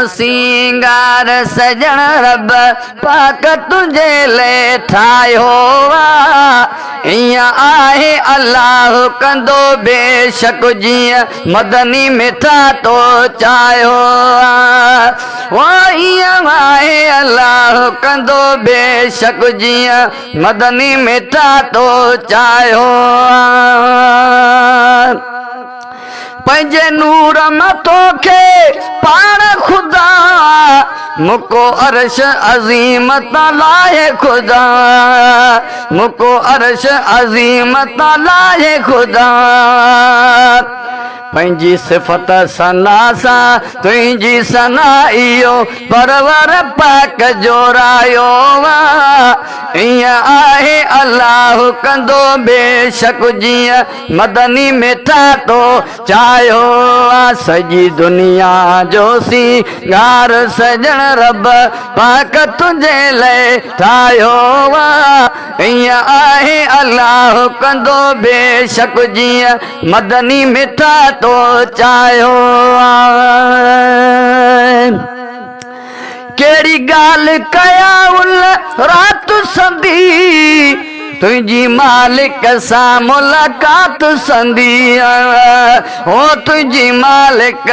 सिंगार सजण रब पाक तुझे ले ठाहियो इयां आहे अल्लाह कंदो बेशक जीअं मदनी मिठा तो चाहियो वो इयां आहे अल्लाह कंदो बेशक जीअं मदनी मिठा तो चाहियो पंहिंजे नूर मथो खे पाण खुदा मुको अर्श अज़ीम तालाए खुदा मुको अर्श अज़ीम तालाए खुदा पंहिंजी सिफ़त सना सां तुंहिंजी सना इहो परवर पाक जोरायो इयां आहे अल्लाह कंदो बेशक जीअं मदनी मिठा तो चाहियो सॼी दुनिया जो सिंगार सजण रब पाक तुंहिंजे लाइ ठाहियो इयां आहे अल्लाह कंदो बेशक जीअं मदनी मिठा तो चाहियो केड़ी गाल कया उल रात संदी तुझी मालिक सा मुलाकात संदी हो तुझी मालिक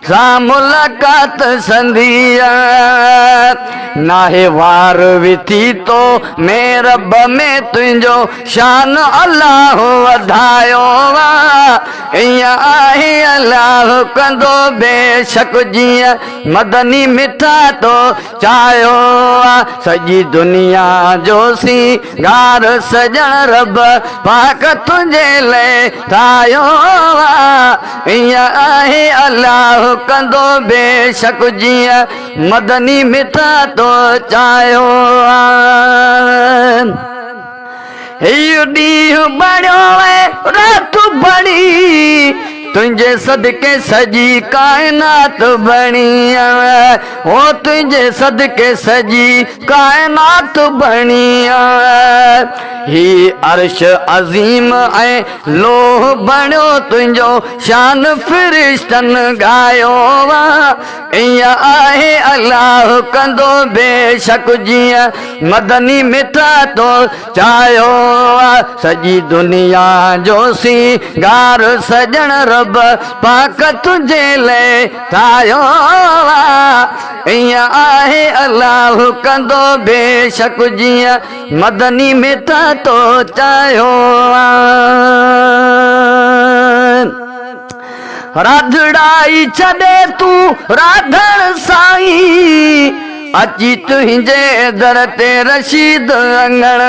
सा मुलाकात संदी नाहे वार विथी तो मेरब में तुझो शान अल्लाह वधायो इयां आहे अल्लाह कंदो बेशक जीअं मदनी मिठा तो चाहियो सॼी दुनिया जो सिंगार सजण रब पाक तुंहिंजे लाइ ठाहियो इयां आहे अल्लाह कंदो बेशक जीअं मदनी मिठा तो चाहियो हीउ ॾींहुं बणियो रात बणी तुझे सदके सजी कायनात बणी हो तुझे सदके सजी कायनात बणी ही अर्श अज़ीम ऐं लोह बणियो तुझो शान फ़रिश्तन गायो इयां आहे अल्लाह कंदो बेशक जीअं मदनी मिठा तो चाहियो सॼी दुनिया जो सिंगार सजण रब पाक तुझे लाइ ठाहियो इयां आहे अल्लाह कंदो बेशक जीअं मदनी मिठा तो चाहियो राधड़ाई छॾे तूं राधण साईं अची तुंहिंजे दर ते रशीद अंगण